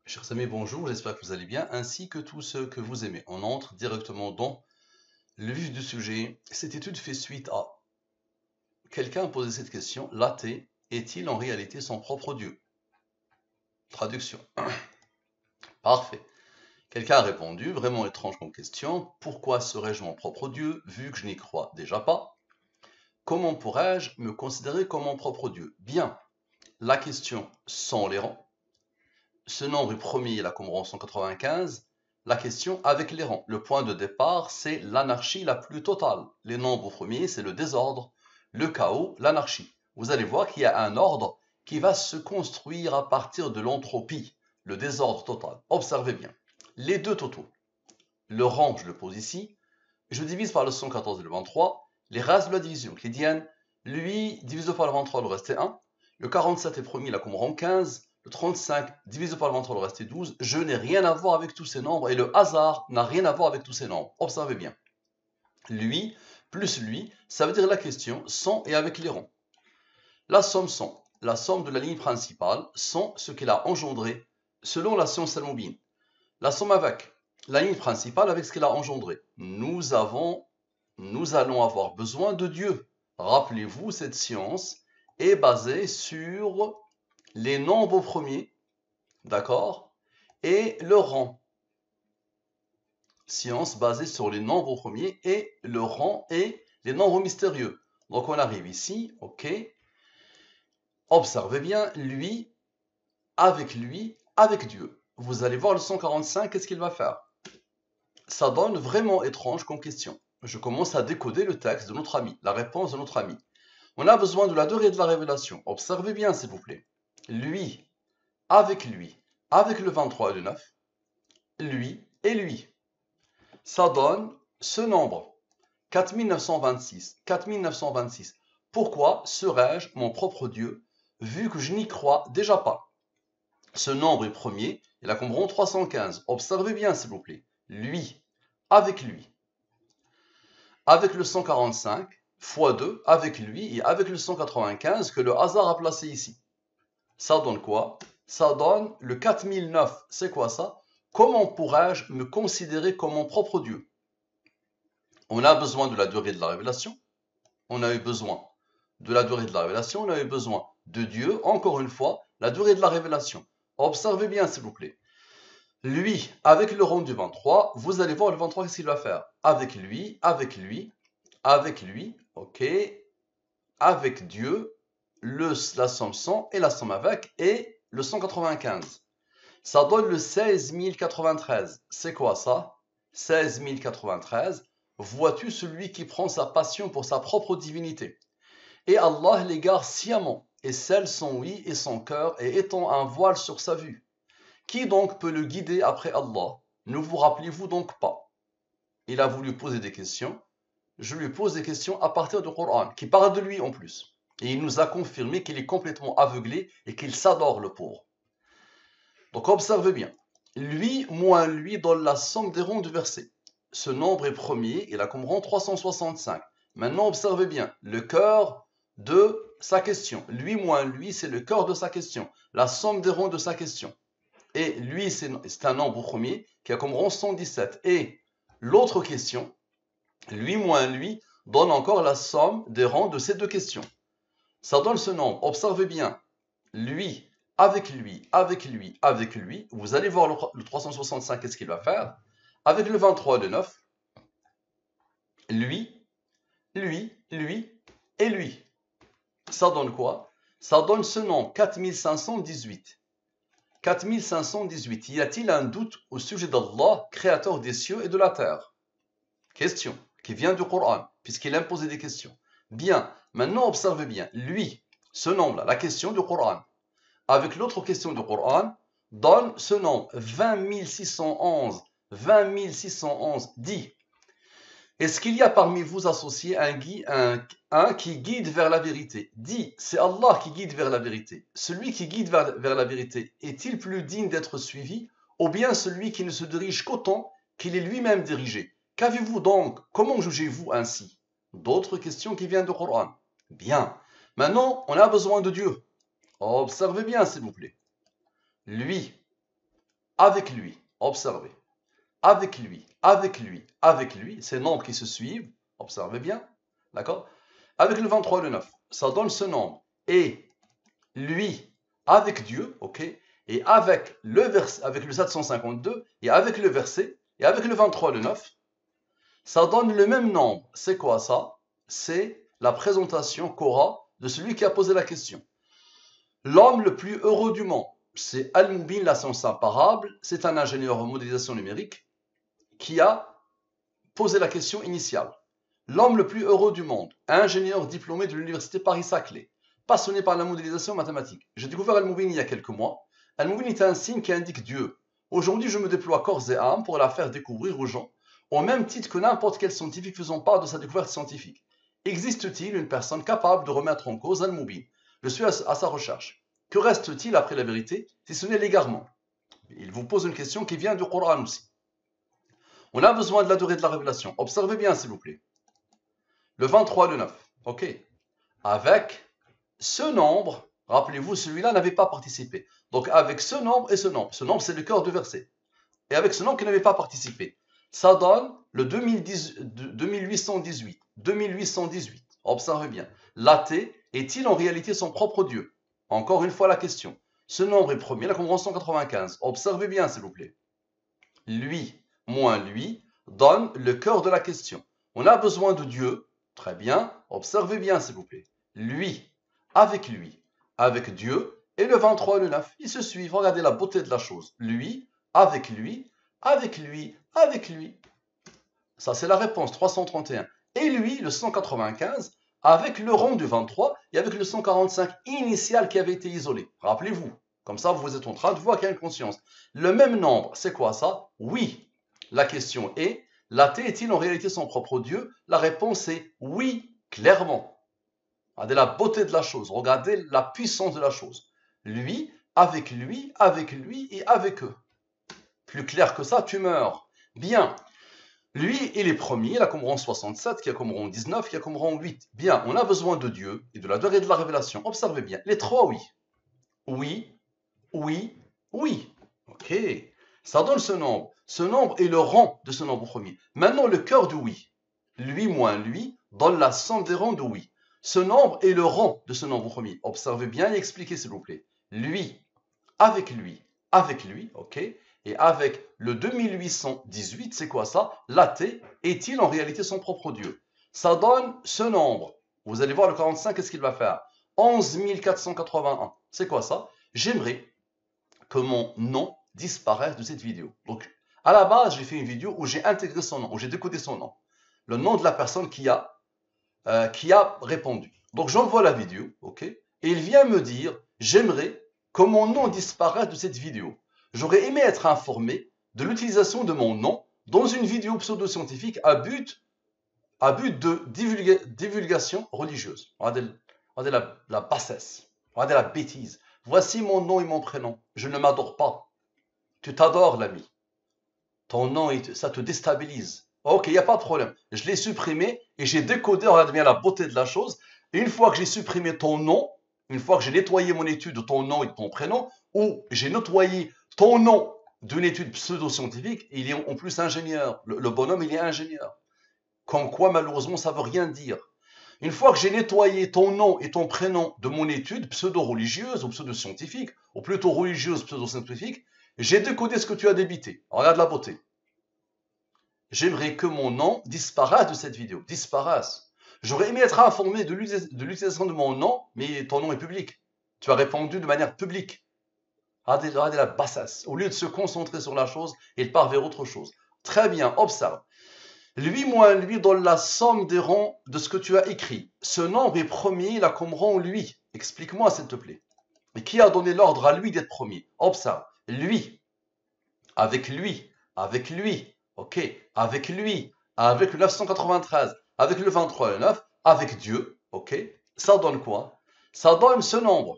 Chers amis, bonjour, j'espère que vous allez bien, ainsi que tous ceux que vous aimez. On entre directement dans le vif du sujet. Cette étude fait suite à... Quelqu'un a posé cette question, l'athée est-il en réalité son propre Dieu? Traduction. Parfait. Quelqu'un a répondu, vraiment étrange comme question, pourquoi serais-je mon propre Dieu, vu que je n'y crois déjà pas? Comment pourrais-je me considérer comme mon propre Dieu? Bien, la question sans les rangs. Ce nombre est premier, la Qumran 195. La question avec les rangs. Le point de départ, c'est l'anarchie la plus totale. Les nombres premiers, c'est le désordre, le chaos, l'anarchie. Vous allez voir qu'il y a un ordre qui va se construire à partir de l'entropie, le désordre total. Observez bien. Les deux totaux. Le rang, je le pose ici. Je divise par le 114 et le 23. Les races de la division euclidienne. Lui, divisé par le 23, le reste est 1. Le 47 est premier, la Qumran 15. Le 35 divisé par le 23, le reste est 12. Je n'ai rien à voir avec tous ces nombres et le hasard n'a rien à voir avec tous ces nombres. Observez bien. Lui plus lui, ça veut dire la question sans et avec les ronds. La somme sans, la somme de la ligne principale, sans ce qu'elle a engendré, selon la science al-Mubin. La somme avec la ligne principale avec ce qu'elle a engendré. Nous allons avoir besoin de Dieu. Rappelez-vous, cette science est basée sur les nombres premiers, d'accord, et le rang. Science basée sur les nombres premiers et le rang et les nombres mystérieux. Donc on arrive ici, ok. Observez bien, lui, avec Dieu. Vous allez voir le 145, qu'est-ce qu'il va faire? Ça donne vraiment étrange comme question. Je commence à décoder le texte de notre ami, la réponse de notre ami. On a besoin de la durée de la révélation. Observez bien, s'il vous plaît. Lui, avec le 23 et le 9, lui et lui. Ça donne ce nombre, 4926. 4926. Pourquoi serais-je mon propre Dieu, vu que je n'y crois déjà pas? Ce nombre est premier, et la Qumran 315. Observez bien, s'il vous plaît. Lui, avec le 145, fois 2, avec lui, et avec le 195 que le hasard a placé ici. Ça donne quoi? Ça donne le 4009. C'est quoi ça? Comment pourrais-je me considérer comme mon propre Dieu? On a besoin de la durée de la révélation. On a eu besoin de la durée de la révélation. On a eu besoin de Dieu. Encore une fois, la durée de la révélation. Observez bien, s'il vous plaît. Lui, avec le rond du 23, vous allez voir le 23, qu'est-ce qu'il va faire? Avec lui, ok, avec Dieu, la somme sans et la somme avec, et le 195. Ça donne le 16093. C'est quoi ça? 16093. Vois-tu celui qui prend sa passion pour sa propre divinité? Et Allah l'égare sciemment, et scelle son oui et son cœur, et étend un voile sur sa vue. Qui donc peut le guider après Allah? Ne vous rappelez-vous donc pas? Il a voulu poser des questions. Je lui pose des questions à partir du Coran, qui parle de lui en plus. Et il nous a confirmé qu'il est complètement aveuglé et qu'il s'adore le pauvre. Donc observez bien. Lui moins lui donne la somme des ronds du verset. Ce nombre est premier et la Qumran 365. Maintenant observez bien le cœur de sa question. Lui moins lui, c'est le cœur de sa question. La somme des ronds de sa question. Et lui, c'est un nombre premier qui a comme rang 117. Et l'autre question, lui moins lui, donne encore la somme des rangs de ces deux questions. Ça donne ce nombre. Observez bien. Lui, avec lui. Vous allez voir le 365, qu'est-ce qu'il va faire? Avec le 23 et le 9, lui et lui. Ça donne quoi? Ça donne ce nombre, 4518. 4518. Y a-t-il un doute au sujet d'Allah, créateur des cieux et de la terre? Question qui vient du Coran, puisqu'il a posé des questions. Bien, maintenant observez bien. Lui, ce nombre-là, la question du Coran, avec l'autre question du Coran, donne ce nombre, 20 611. 20 611 dit: est-ce qu'il y a parmi vous associés un qui guide vers la vérité? Dit, c'est Allah qui guide vers la vérité. Celui qui guide vers la vérité est-il plus digne d'être suivi, ou bien celui qui ne se dirige qu'autant qu'il est lui-même dirigé? Qu'avez-vous donc? Comment jugez-vous ainsi? D'autres questions qui viennent du Coran. Bien. Maintenant, on a besoin de Dieu. Observez bien, s'il vous plaît. Lui, avec lui. Observez. Avec lui, avec lui, avec lui. Ces nombres qui se suivent. Observez bien. D'accord? Avec le 23 et le 9. Ça donne ce nombre. Et lui, avec Dieu, ok? Et avec le 752, et avec le verset, et avec le 23 et le 9, ça donne le même nombre. C'est quoi ça? C'est la présentation qu'aura de celui qui a posé la question. L'homme le plus heureux du monde, c'est Al-Moubin, la science imparable. C'est un ingénieur en modélisation numérique qui a posé la question initiale. L'homme le plus heureux du monde, ingénieur diplômé de l'université Paris-Saclay, passionné par la modélisation mathématique. J'ai découvert Al-Moubin il y a quelques mois. Al-Moubin est un signe qui indique Dieu. Aujourd'hui, je me déploie corps et âme pour la faire découvrir aux gens, au même titre que n'importe quel scientifique faisant part de sa découverte scientifique. Existe-t-il une personne capable de remettre en cause Al-Moubin? Je suis à sa recherche. Que reste-t-il après la vérité, si ce n'est l'égarement? Il vous pose une question qui vient du Coran aussi. On a besoin de la durée de la révélation. Observez bien, s'il vous plaît. Le 23 et le 9. Ok. Avec ce nombre, rappelez-vous, celui-là n'avait pas participé. Donc avec ce nombre et ce nombre. Ce nombre, c'est le cœur du verset. Et avec ce nombre qui n'avait pas participé. Ça donne le 2818. 2818. Observez bien. L'athée est-il en réalité son propre Dieu? Encore une fois la question. Ce nombre est premier, la convention 195. Observez bien, s'il vous plaît. Lui moins lui donne le cœur de la question. On a besoin de Dieu. Très bien. Observez bien, s'il vous plaît. Lui, avec Dieu, et le 23 et le 9. Ils se suivent. Regardez la beauté de la chose. Lui, avec lui, avec lui, avec lui. Ça, c'est la réponse 331. Et lui, le 195, avec le rond du 23 et avec le 145 initial qui avait été isolé. Rappelez-vous. Comme ça, vous êtes en train de voir qu'il y a une conscience. Le même nombre, c'est quoi ça? Oui. La question est, l'athée est-il en réalité son propre Dieu? La réponse est oui, clairement. Regardez la beauté de la chose. Regardez la puissance de la chose. Lui, avec lui, avec lui et avec eux. Plus clair que ça, tu meurs. Bien. Lui, il est premier, il a comme rang 67, qui a comme rang 19, qui a comme rang 8. Bien, on a besoin de Dieu et de la durée de la révélation. Observez bien. Les trois oui. Oui, oui, oui. Ok. Ça donne ce nombre. Ce nombre est le rang de ce nombre premier. Maintenant, le cœur du oui. Lui moins lui donne la somme des rangs de oui. Ce nombre est le rang de ce nombre premier. Observez bien et expliquez, s'il vous plaît. Lui, avec lui, ok. Et avec le 2818, c'est quoi ça? L'athée est-il en réalité son propre Dieu? Ça donne ce nombre. Vous allez voir le 45, qu'est-ce qu'il va faire? 11 481. C'est quoi ça? J'aimerais que mon nom disparaisse de cette vidéo. Donc, à la base, j'ai fait une vidéo où j'ai intégré son nom, où j'ai décodé son nom. Le nom de la personne qui a répondu. Donc, j'envoie la vidéo, ok? Et il vient me dire, j'aimerais que mon nom disparaisse de cette vidéo. J'aurais aimé être informé de l'utilisation de mon nom dans une vidéo pseudo-scientifique à but de divulgation religieuse. Regardez la bassesse. Regardez la bêtise. Voici mon nom et mon prénom. Je ne m'adore pas. Tu t'adores, l'ami. Ton nom, ça te déstabilise. Ok, il n'y a pas de problème. Je l'ai supprimé et j'ai décodé, regarde bien la beauté de la chose. Et une fois que j'ai supprimé ton nom, une fois que j'ai nettoyé mon étude de ton nom et de ton prénom, ou j'ai nettoyé ton nom d'une étude pseudo-scientifique, il est en plus ingénieur. Le bonhomme, il est ingénieur. Comme quoi, malheureusement, ça ne veut rien dire. Une fois que j'ai nettoyé ton nom et ton prénom de mon étude pseudo-religieuse ou pseudo-scientifique, ou plutôt religieuse pseudo-scientifique, j'ai décodé ce que tu as débité. Regarde la beauté. J'aimerais que mon nom disparaisse de cette vidéo. Disparaisse. J'aurais aimé être informé de l'utilisation de mon nom, mais ton nom est public. Tu as répondu de manière publique. Regardez la bassesse. Au lieu de se concentrer sur la chose, il part vers autre chose. Très bien, observe. Lui moins lui donne la somme des rangs de ce que tu as écrit. Ce nombre est premier, il a comme rang lui. Explique-moi, s'il te plaît. Et qui a donné l'ordre à lui d'être premier? Observe. Lui, avec lui, ok, avec lui, avec le 993, avec le 23 et le 9, avec Dieu, ok. Ça donne quoi? Ça donne ce nombre.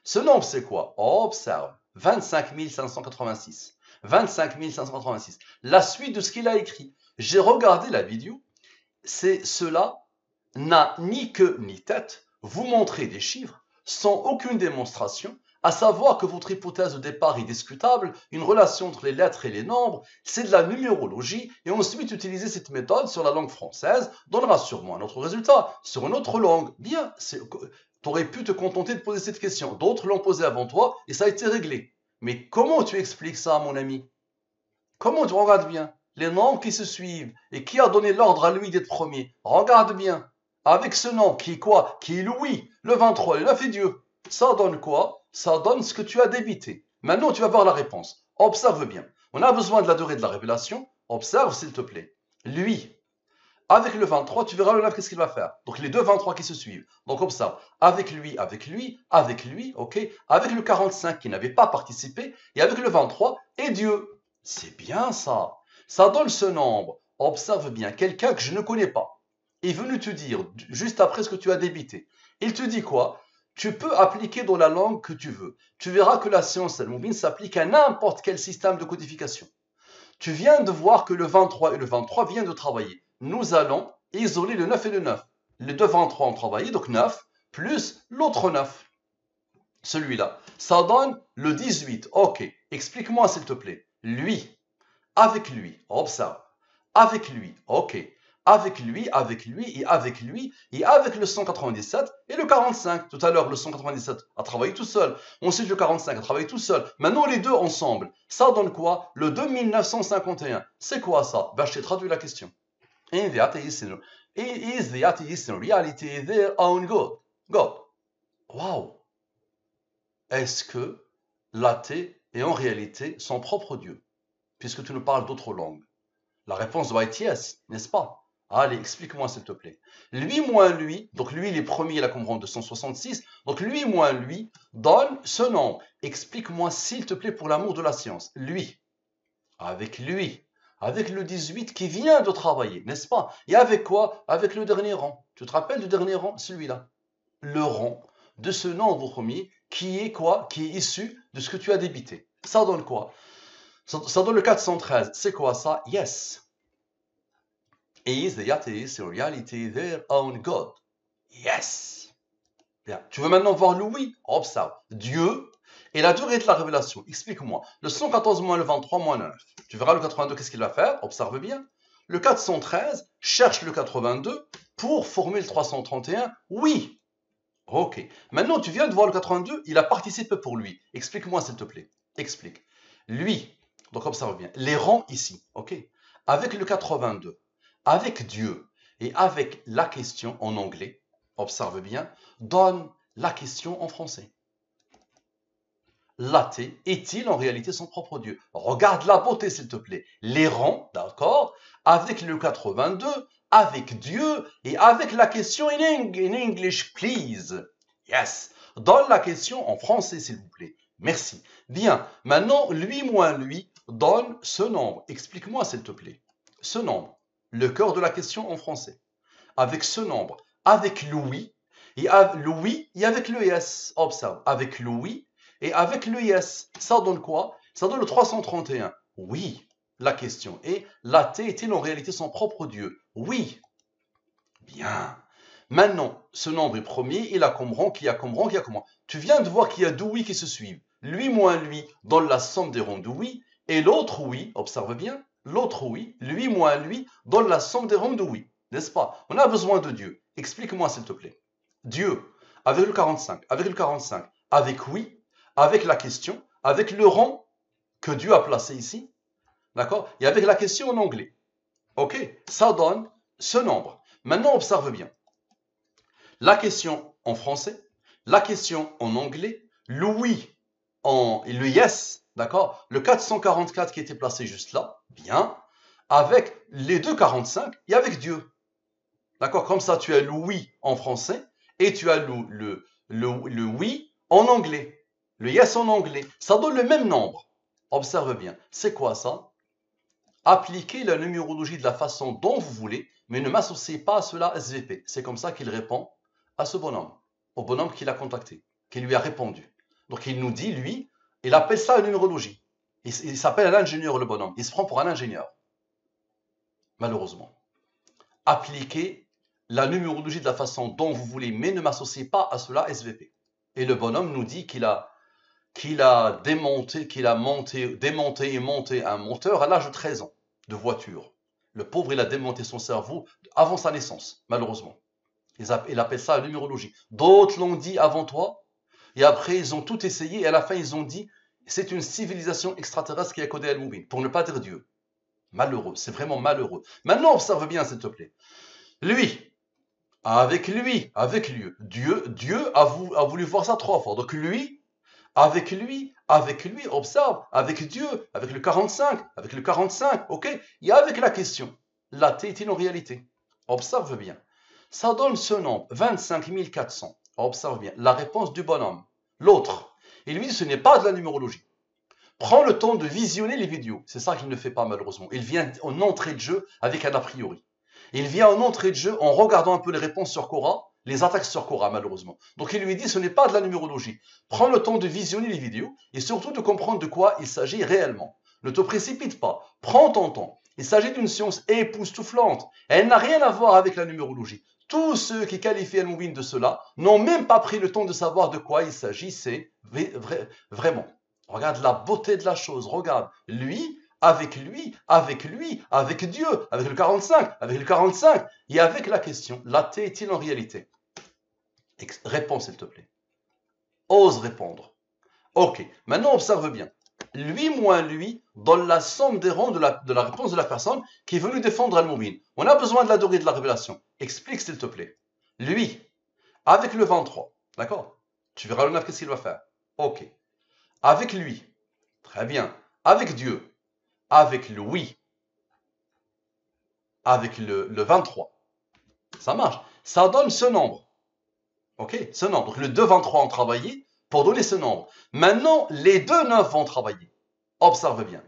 Ce nombre, c'est quoi? Observe. 25 586. 25 586. La suite de ce qu'il a écrit. J'ai regardé la vidéo. Cela n'a ni queue ni tête. Vous montrez des chiffres sans aucune démonstration à savoir que votre hypothèse de départ est discutable, une relation entre les lettres et les nombres, c'est de la numérologie, et ensuite utiliser cette méthode sur la langue française donnera sûrement un autre résultat sur une autre langue. Bien, tu aurais pu te contenter de poser cette question, d'autres l'ont posée avant toi, et ça a été réglé. Mais comment tu expliques ça, mon ami? Comment tu regardes bien? Les nombres qui se suivent, et qui a donné l'ordre à lui d'être premier? Regarde bien. Avec ce nom, qui est quoi? Qui est Louis, le 23, le 9 et Dieu. Ça donne quoi? Ça donne ce que tu as débité. Maintenant, tu vas voir la réponse. Observe bien. On a besoin de la durée de la révélation. Observe, s'il te plaît. Lui, avec le 23, tu verras le 9, qu'est-ce qu'il va faire? Donc, les deux 23 qui se suivent. Donc, observe. Avec lui, ok? Avec le 45 qui n'avait pas participé, et avec le 23 et Dieu. C'est bien ça. Ça donne ce nombre. Observe bien. Quelqu'un que je ne connais pas est venu te dire, juste après ce que tu as débité, il te dit quoi? Tu peux appliquer dans la langue que tu veux. Tu verras que la science al-Moubin s'applique à n'importe quel système de codification. Tu viens de voir que le 23 et le 23 viennent de travailler. Nous allons isoler le 9 et le 9. Les deux 23 ont travaillé, donc 9, plus l'autre 9. Celui-là. Ça donne le 18. Ok, explique-moi s'il te plaît. Lui, avec lui, observe. Avec lui, ok. Avec lui, et avec lui, et avec le 197 et le 45. Tout à l'heure, le 197 a travaillé tout seul. Ensuite, le 45 a travaillé tout seul. Maintenant, les deux ensemble. Ça donne quoi? Le 2951. C'est quoi ça? Ben, je t'ai traduit la question. Is the atheist in reality their own God? God. Wow. Est-ce que l'athée est en réalité son propre Dieu? Puisque tu nous parles d'autres langues. La réponse doit être yes, n'est-ce pas? Allez, explique-moi s'il te plaît. Lui moins lui, donc lui il est premier, il a comme rang 266, donc lui moins lui donne ce nombre. Explique-moi s'il te plaît pour l'amour de la science. Lui, avec le 18 qui vient de travailler, n'est-ce pas? Et avec quoi? Avec le dernier rang. Tu te rappelles du dernier rang? Celui-là. Le rang de ce nombre premier qui est quoi? Qui est issu de ce que tu as débité. Ça donne quoi? Ça donne le 413. C'est quoi ça? Yes. Is the atheist in reality their own God? Yes. Bien. Tu veux maintenant voir le oui? Observe. Dieu et la durée de la révélation. Explique-moi. Le 114 moins le 23 moins le 9. Tu verras le 82, qu'est-ce qu'il va faire? Observe bien. Le 413 cherche le 82 pour former le 331. Oui. Ok. Maintenant, tu viens de voir le 82. Il a participé pour lui. Explique-moi, s'il te plaît. Explique. Lui. Donc, observe bien. Les rangs ici. Ok. Avec le 82. Avec Dieu et avec la question en anglais, observe bien, donne la question en français. L'athée est-il en réalité son propre Dieu? Regarde la beauté s'il te plaît. Les rangs, d'accord, avec le 82, avec Dieu et avec la question in English, please. Yes. Donne la question en français s'il vous plaît. Merci. Bien. Maintenant, lui moins lui donne ce nombre. Explique-moi s'il te plaît. Ce nombre. Le cœur de la question en français. Avec ce nombre, avec Louis, et avec le yes. Observe, avec Louis et avec le yes. Ça donne quoi? Ça donne le 331. Oui, la question est, l'athée est-il en réalité son propre Dieu? Oui. Bien. Maintenant, ce nombre est premier, il a comme rang, qui a comme rang, qui a comme rang. Tu viens de voir qu'il y a deux oui qui se suivent. Lui moins lui donne la somme des rangs de oui, et l'autre oui, observe bien, l'autre oui, lui moins lui, donne la somme des rangs de oui. N'est-ce pas? On a besoin de Dieu. Explique-moi, s'il te plaît. Dieu, avec le 45, avec oui, avec la question, avec le rang que Dieu a placé ici, d'accord? Et avec la question en anglais. Ok? Ça donne ce nombre. Maintenant, observe bien. La question en français, la question en anglais, le oui et le yes, d'accord? Le 444 qui était placé juste là, bien, avec les deux 45 et avec Dieu. D'accord? Comme ça, tu as le oui en français et tu as le oui en anglais. Le yes en anglais. Ça donne le même nombre. Observe bien. C'est quoi ça? Appliquez la numérologie de la façon dont vous voulez, mais ne m'associez pas à cela SVP. C'est comme ça qu'il répond à ce bonhomme, au bonhomme qu'il a contacté, qui lui a répondu. Donc il nous dit, lui, il appelle ça la numérologie. Il s'appelle un ingénieur, le bonhomme. Il se prend pour un ingénieur. Malheureusement. Appliquez la numérologie de la façon dont vous voulez, mais ne m'associez pas à cela SVP. Et le bonhomme nous dit qu'il a qu'il a démonté, démonté et monté un moteur à l'âge de 13 ans de voiture. Le pauvre, il a démonté son cerveau avant sa naissance, malheureusement. Il appelle ça la numérologie. D'autres l'ont dit avant toi, et après, ils ont tout essayé, et à la fin, ils ont dit c'est une civilisation extraterrestre qui a codé Al-Mubin, pour ne pas dire Dieu. Malheureux, c'est vraiment malheureux. Maintenant, observe bien, s'il te plaît. Lui, avec lui, Dieu a voulu voir ça 3 fois. Donc lui, observe, avec Dieu, avec le 45, ok? Et avec la question, la T est une réalité. Observe bien. Ça donne ce nombre, 25 400. Observe bien, la réponse du bonhomme. L'autre, il lui dit ce n'est pas de la numérologie. Prends le temps de visionner les vidéos. C'est ça qu'il ne fait pas malheureusement. Il vient en entrée de jeu avec un a priori. Il vient en entrée de jeu en regardant un peu les réponses sur Quora, les attaques sur Quora malheureusement. Donc il lui dit ce n'est pas de la numérologie. Prends le temps de visionner les vidéos et surtout de comprendre de quoi il s'agit réellement. Ne te précipite pas. Prends ton temps. Il s'agit d'une science époustouflante. Elle n'a rien à voir avec la numérologie. Tous ceux qui qualifient Al-Mubin de cela n'ont même pas pris le temps de savoir de quoi il s'agit. C'est vraiment. Regarde la beauté de la chose. Regarde. Lui, avec Dieu, avec le 45, et avec la question, la T est-il en réalité? Réponds s'il te plaît. Ose répondre. Ok, maintenant observe bien. Lui moins lui donne la somme des rangs de la réponse de la personne qui est venue défendre Al-Mubin. On a besoin de la durée de la révélation. Explique s'il te plaît. Lui, avec le 23, d'accord? Tu verras le 9, qu'est-ce qu'il va faire? Ok. Avec lui, très bien. Avec Dieu, avec le oui, avec le 23. Ça marche. Ça donne ce nombre. Ok? Ce nombre. Donc, le 2, 23 ont travaillé pour donner ce nombre. Maintenant, les deux 9 vont travailler. Observe bien.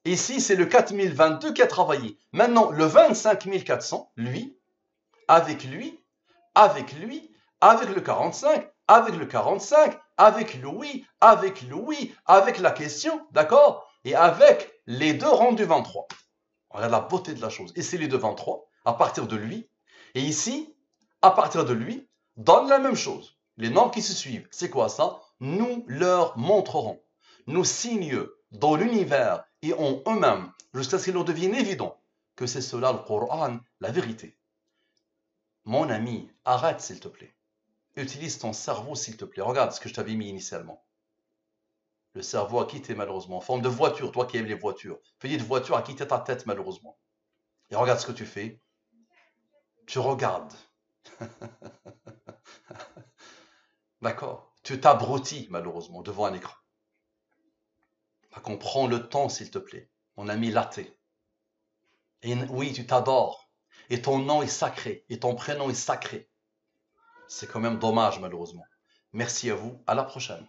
Ici, c'est le 4022 qui a travaillé. Maintenant, le 25 400, lui, avec le 45, avec le oui, avec la question, d'accord? Et avec les deux rangs du 23. Regarde la beauté de la chose. Ici, les deux 23, à partir de lui. Et ici, à partir de lui, donne la même chose. Les nombres qui se suivent, c'est quoi ça? Nous leur montrerons. Nous signent dans l'univers et en eux-mêmes, jusqu'à ce qu'il leur devienne évident que c'est cela le Coran, la vérité. Mon ami, arrête s'il te plaît. Utilise ton cerveau s'il te plaît. Regarde ce que je t'avais mis initialement. Le cerveau a quitté malheureusement, en forme de voiture, toi qui aimes les voitures. Petite voiture a quitté ta tête malheureusement. Et regarde ce que tu fais. Tu regardes. D'accord? Tu t'abrutis malheureusement devant un écran. Donc on prend le temps s'il te plaît. On a mis laté. Et oui, tu t'adores. Et ton nom est sacré. Et ton prénom est sacré. C'est quand même dommage malheureusement. Merci à vous. À la prochaine.